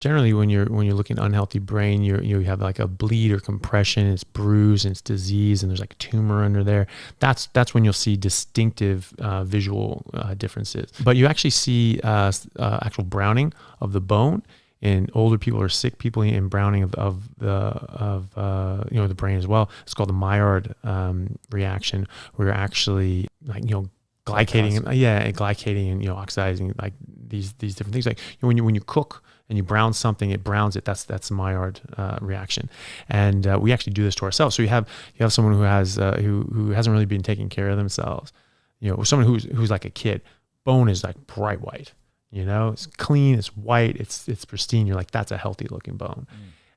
Generally, when you're looking at unhealthy brain, you have like a bleed or compression, it's bruised and it's disease, and there's like a tumor under there. That's when you'll see distinctive visual differences. But you actually see actual browning of the bone in older people or sick people, in browning of the brain as well. It's called the Maillard reaction, where you're actually like glycating and oxidizing like these different things. Like when you cook and you brown something, it browns it. That's Maillard reaction, and we actually do this to ourselves. So you have someone who has who hasn't really been taking care of themselves, or someone who's like a kid. Bone is like bright white, it's clean, it's white, it's pristine. You're like, that's a healthy looking bone.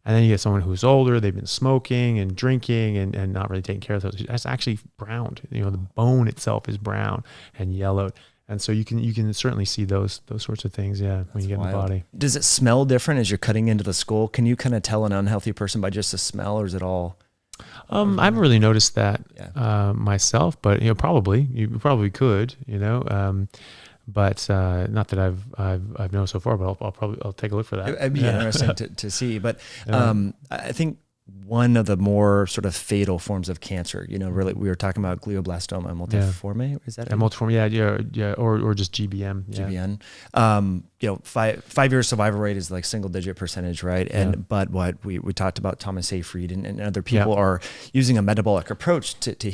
And then you get someone who's older, they've been smoking and drinking and not really taking care of those. That's actually browned. The bone itself is brown and yellowed. And so you can certainly see those sorts of things, when you get in the body. Does it smell different as you're cutting into the skull? Can you kind of tell an unhealthy person by just the smell, or is it all? I haven't really noticed that myself, but you probably could, but not that I've known so far. But I'll take a look for that. It'd be interesting to see. But I think one of the more sort of fatal forms of cancer, really, we were talking about glioblastoma multiforme. Is that multiforme? Yeah, or just GBM. GBM. 5-year survival rate is like single digit percentage, right? But what we talked about, Thomas Seyfried and other people are using a metabolic approach to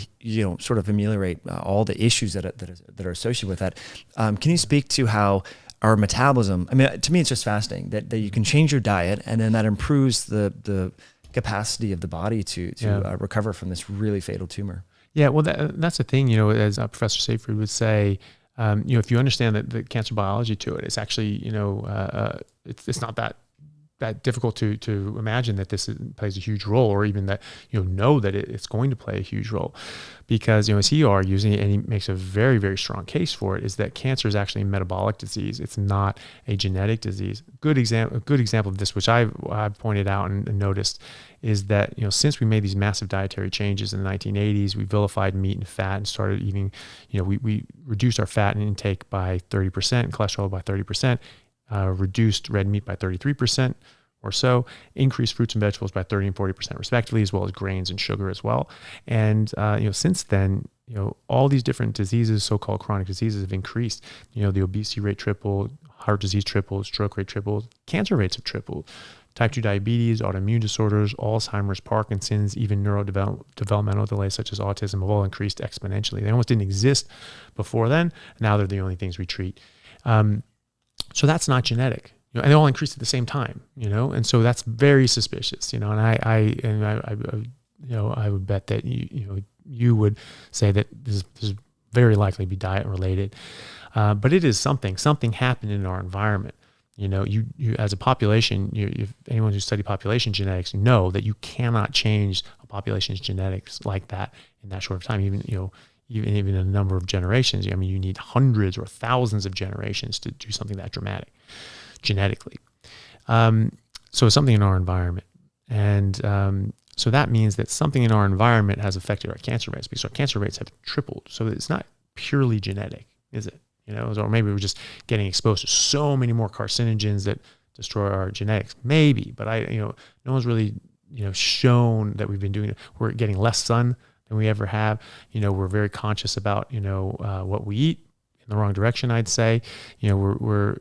sort of ameliorate all the issues that are associated with that. Can you speak to how our metabolism? I mean, to me, it's just fascinating that you can change your diet, and then that improves the capacity of the body to recover from this really fatal tumor. Yeah, well, that's the thing, as Professor Seyfried would say, if you understand the cancer biology to it, it's actually, it's not that difficult to imagine that this plays a huge role, or even that, know that it's going to play a huge role. Because, as he argues, and he makes a very, very strong case for it, is that cancer is actually a metabolic disease. It's not a genetic disease. A good example of this, which I've pointed out and noticed, is that, since we made these massive dietary changes in the 1980s, we vilified meat and fat and started eating, we reduced our fat intake by 30% and cholesterol by 30%, reduced red meat by 33% or so, increased fruits and vegetables by 30 and 40% respectively, as well as grains and sugar as well. And, since then, all these different diseases, so-called chronic diseases, have increased. The obesity rate tripled, heart disease tripled, stroke rate tripled, cancer rates have tripled. Type 2 diabetes, autoimmune disorders, Alzheimer's, Parkinson's, even neurodevelopmental delays such as autism have all increased exponentially. They almost didn't exist before then. Now they're the only things we treat. So that's not genetic, and they all increased at the same time, and so that's very suspicious, and I would bet that you would say that this is very likely to be diet related, but it is something happened in our environment. You as a population, if anyone who studied population genetics know that you cannot change a population's genetics like that in that short of time, even a number of generations. I mean, you need hundreds or thousands of generations to do something that dramatic genetically. So it's something in our environment. And so that means that something in our environment has affected our cancer rates, because our cancer rates have tripled. So it's not purely genetic, is it? Or maybe we're just getting exposed to so many more carcinogens that destroy our genetics. Maybe, but no one's really, shown that we've been doing it. We're getting less sun than we ever have. We're very conscious about, what we eat in the wrong direction, I'd say. We're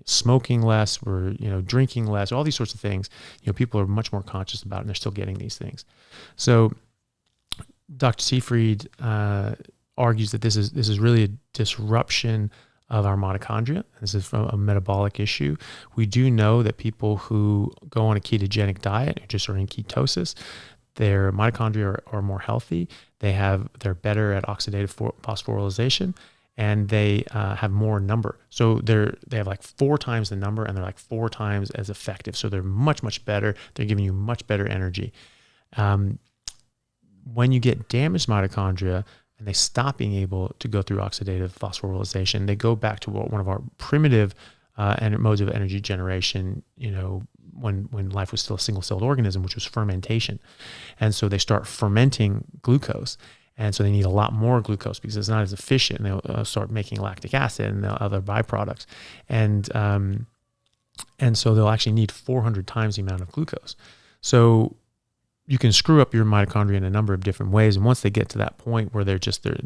smoking less, we're, drinking less, all these sorts of things, people are much more conscious about, and they're still getting these things. So Dr. Seyfried argues that this is really a disruption of our mitochondria. This is from a metabolic issue. We do know that people who go on a ketogenic diet, or just are in ketosis, their mitochondria are more healthy. They're better at oxidative phosphorylation, and they have more number. So they have like 4 times the number, and they're like 4 times as effective. So they're much, much better. They're giving you much better energy. When you get damaged mitochondria and they stop being able to go through oxidative phosphorylation, they go back to one of our primitive modes of energy generation, when life was still a single-celled organism, which was fermentation. And so they start fermenting glucose. And so they need a lot more glucose because it's not as efficient. And they'll start making lactic acid and the other byproducts. And And so they'll actually need 400 times the amount of glucose. So you can screw up your mitochondria in a number of different ways. And once they get to that point where they're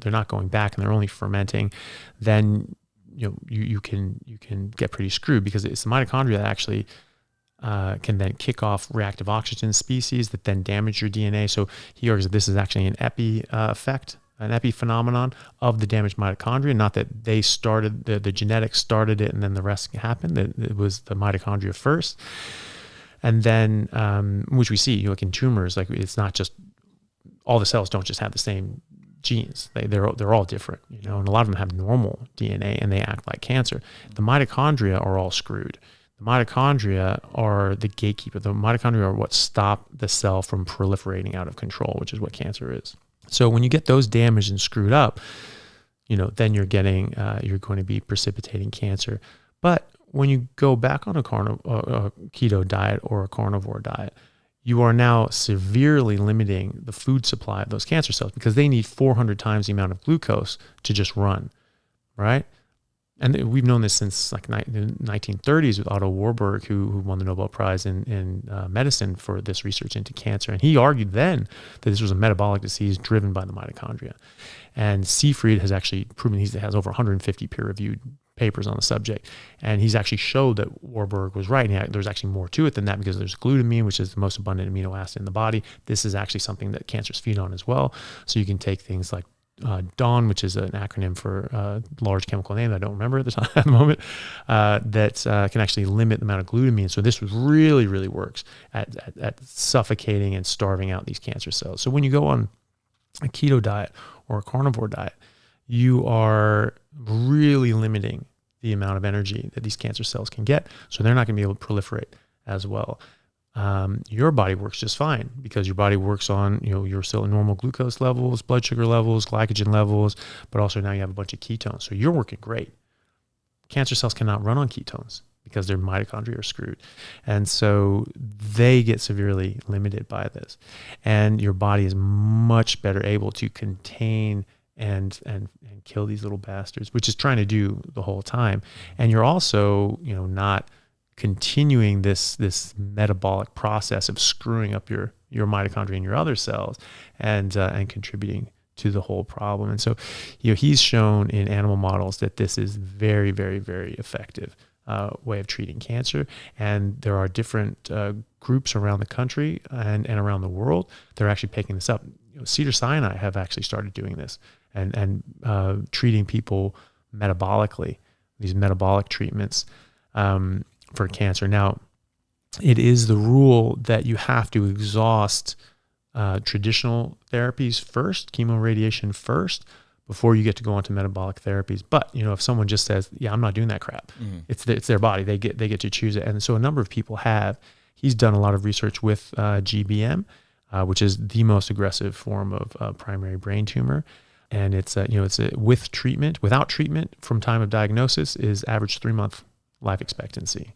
not going back and they're only fermenting, then you can get pretty screwed, because it's the mitochondria that actually can then kick off reactive oxygen species that then damage your DNA. So he argues that this is actually an epi effect, an epiphenomenon of the damaged mitochondria, not that they started, the genetics started it and then the rest happened. It was the mitochondria first. And then, which we see, like in tumors, like it's not just, all the cells don't just have the same genes. They're all different, and a lot of them have normal DNA and they act like cancer. The mitochondria are all screwed. The mitochondria are the gatekeeper. The mitochondria are what stop the cell from proliferating out of control, which is what cancer is. So when you get those damaged and screwed up, then you're going to be precipitating cancer. But when you go back on a keto diet or a carnivore diet, you are now severely limiting the food supply of those cancer cells, because they need 400 times the amount of glucose to just run, right? And we've known this since like the 1930s with Otto Warburg, who won the Nobel Prize in medicine for this research into cancer. And he argued then that this was a metabolic disease driven by the mitochondria. And Seyfried has actually proven, he has over 150 peer-reviewed papers on the subject. And he's actually showed that Warburg was right. And there's actually more to it than that, because there's glutamine, which is the most abundant amino acid in the body. This is actually something that cancers feed on as well. So you can take things like DAWN, which is an acronym for large chemical name that I don't remember at the moment, that can actually limit the amount of glutamine. So this really, really works at suffocating and starving out these cancer cells. So when you go on a keto diet or a carnivore diet, you are really limiting the amount of energy that these cancer cells can get. So they're not going to be able to proliferate as well. Your body works just fine, because your body works on, you're still at normal glucose levels, blood sugar levels, glycogen levels, but also now you have a bunch of ketones. So you're working great. Cancer cells cannot run on ketones because their mitochondria are screwed. And so they get severely limited by this. And your body is much better able to contain and kill these little bastards, which is trying to do the whole time. And you're also, not continuing this metabolic process of screwing up your mitochondria and your other cells, and contributing to the whole problem. And so, he's shown in animal models that this is very, very, very effective way of treating cancer. And there are different groups around the country and around the world that are actually picking this up. Cedars-Sinai have actually started doing this and treating people metabolically, these metabolic treatments for cancer. Now, it is the rule that you have to exhaust traditional therapies first, chemoradiation first, before you get to go on to metabolic therapies. But, if someone just says, yeah, I'm not doing that crap, it's their body, they get to choose it. And so a number of people have. He's done a lot of research with GBM, which is the most aggressive form of primary brain tumor. And it's with treatment, without treatment from time of diagnosis is average 3-month life expectancy.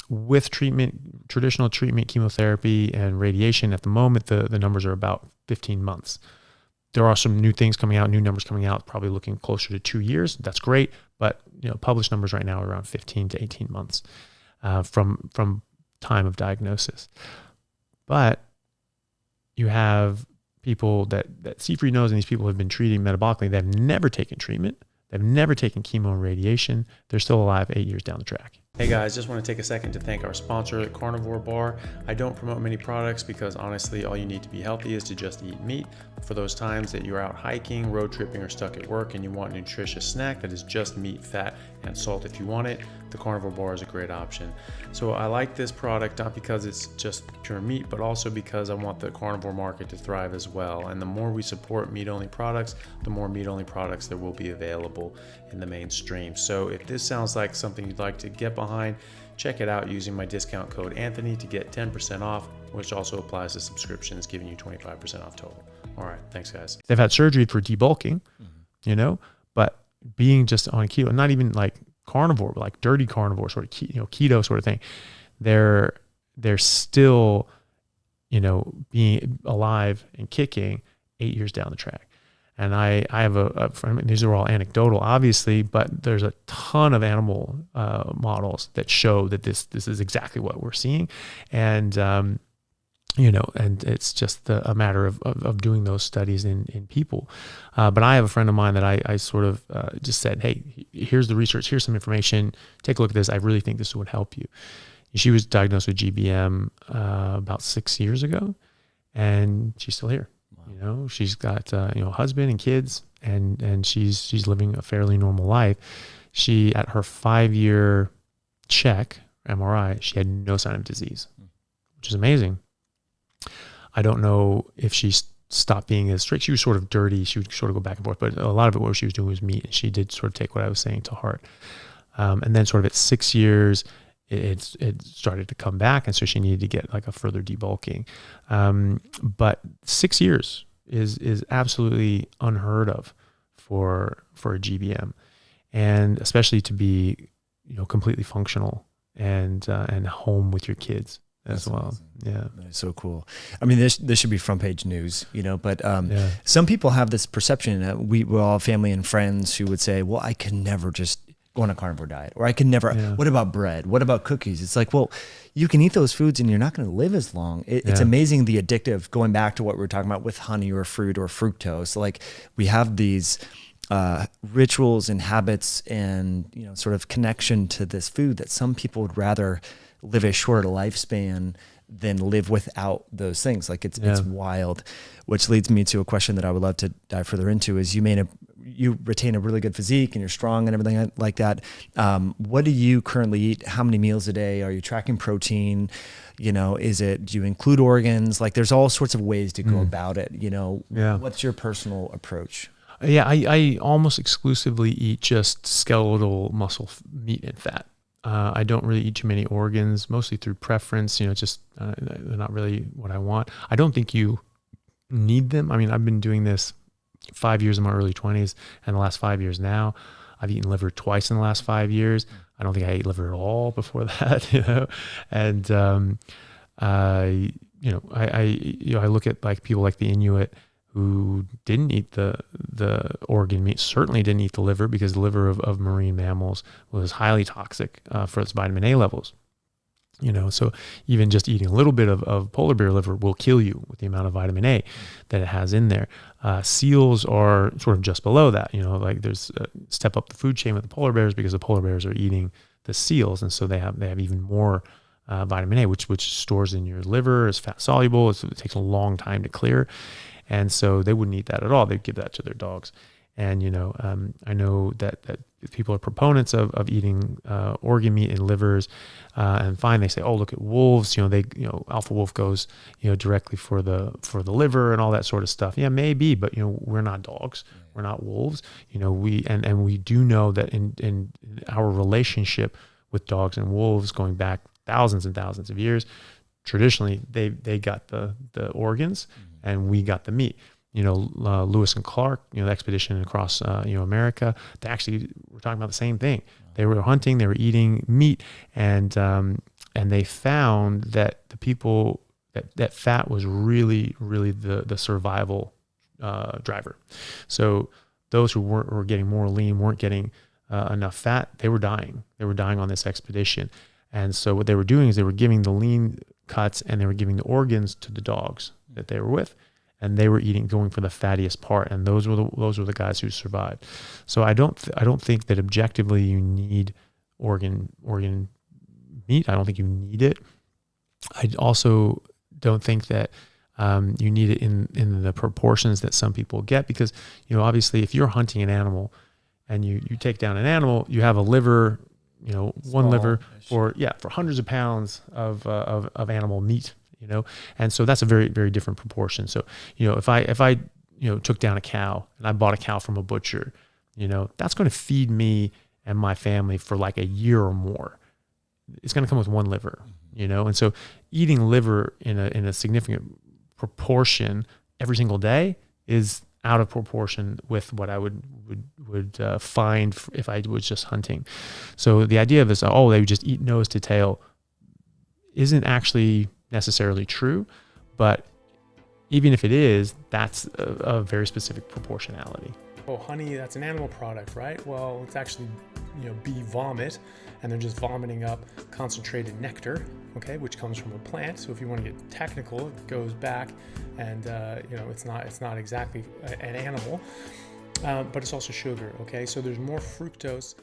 With treatment, traditional treatment, chemotherapy and radiation, at the moment, the numbers are about 15 months. There are some new things coming out, new numbers coming out, probably looking closer to 2 years. That's great. But, published numbers right now are around 15 to 18 months from time of diagnosis. But you have people that Seyfried knows, and these people have been treating metabolically. They've never taken treatment. They've never taken chemo and radiation. They're still alive 8 years down the track. Hey guys, just want to take a second to thank our sponsor, Carnivore Bar. I don't promote many products because honestly, all you need to be healthy is to just eat meat. For those times that you're out hiking, road tripping, or stuck at work and you want a nutritious snack that is just meat, fat, and salt if you want it, the Carnivore Bar is a great option. So I like this product not because it's just pure meat, but also because I want the carnivore market to thrive as well. And the more we support meat-only products, the more meat-only products there will be available in the mainstream. So if this sounds like something you'd like to get behind, check it out using my discount code Anthony to get 10% off, which also applies to subscriptions, giving you 25% off total. All right, thanks guys. They've had surgery for debulking, but being just on keto, not even like carnivore, but like dirty carnivore sort of keto sort of thing, they're still being alive and kicking 8 years down the track. And I have a friend, these are all anecdotal, obviously, but there's a ton of animal models that show that this is exactly what we're seeing. And, and it's just a matter of doing those studies in people. But I have a friend of mine that I sort of just said, hey, here's the research, here's some information, take a look at this. I really think this would help you. She was diagnosed with GBM about 6 years ago, and she's still here. She's got husband and kids, and she's living a fairly normal life. She, at her 5-year check MRI, she had no sign of disease, which is amazing. I don't know if she stopped being as strict. She was sort of dirty. She would sort of go back and forth, but a lot of it, what she was doing was meat, and she did sort of take what I was saying to heart. And then sort of at 6 years, it started to come back, and so she needed to get like a further debulking. But 6 years is absolutely unheard of for a GBM, and especially to be completely functional and home with your kids as well. Amazing. Yeah, that's so cool. I mean, this should be front page news, but some people have this perception. We're all family and friends who would say, well, I can never just go on a carnivore diet, or I can never, what about bread? What about cookies? It's like, well, you can eat those foods and you're not going to live as long. It's amazing the addictive, going back to what we were talking about with honey or fruit or fructose. Like we have these rituals and habits and, sort of connection to this food that some people would rather live a shorter lifespan than live without those things. Like it's wild, which leads me to a question that I would love to dive further into is you retain a really good physique and you're strong and everything like that. What do you currently eat? How many meals a day? Are you tracking protein? Do you include organs? Like there's all sorts of ways to go about it. What's your personal approach? Yeah, I almost exclusively eat just skeletal muscle meat and fat. I don't really eat too many organs, mostly through preference. Just they're not really what I want. I don't think you need them. I mean, I've been doing this 5 years in my early 20s, and the last 5 years now. I've eaten liver twice in the last 5 years. I don't think I ate liver at all before that, And I look at like people like the Inuit who didn't eat the organ meat, certainly didn't eat the liver, because the liver of marine mammals was highly toxic for its vitamin A levels. So even just eating a little bit of polar bear liver will kill you with the amount of vitamin A that it has in there. Seals are sort of just below that, like there's step up the food chain with the polar bears, because the polar bears are eating the seals. And so they have even more vitamin A, which stores in your liver, is fat soluble. It takes a long time to clear. And so they wouldn't eat that at all. They'd give that to their dogs. And, I know that people are proponents of eating organ meat and livers, and fine. They say, oh, look at wolves. Alpha wolf goes, directly for the liver and all that sort of stuff. Yeah, maybe, but we're not dogs. We're not wolves. We do know that in our relationship with dogs and wolves going back thousands and thousands of years, traditionally they got the organs and we got the meat. Lewis and Clark, the expedition across, America, they actually were talking about the same thing. They were hunting, they were eating meat, and they found that the people that fat was really, really the survival driver. So those who were getting more lean, weren't getting enough fat, they were dying. They were dying on this expedition. And so what they were doing is they were giving the lean cuts and they were giving the organs to the dogs that they were with. And they were going for the fattiest part, and those were the guys who survived. So I don't think that objectively you need organ meat. I don't think you need it. I also don't think that you need it in the proportions that some people get, because obviously if you're hunting an animal and you take down an animal, you have a liver, one liver for hundreds of pounds of animal meat. And so that's a very, very different proportion. So, if I took down a cow and I bought a cow from a butcher, that's going to feed me and my family for like a year or more. It's going to come with one liver, and so eating liver in a significant proportion every single day is out of proportion with what I would find if I was just hunting. So the idea of this, they would just eat nose to tail, isn't actually necessarily true, but even if it is, that's a very specific proportionality. Oh, honey, that's an animal product, right? Well, it's actually, bee vomit, and they're just vomiting up concentrated nectar, okay, which comes from a plant. So if you want to get technical, it goes back, and it's not exactly an animal, but it's also sugar, okay? So there's more fructose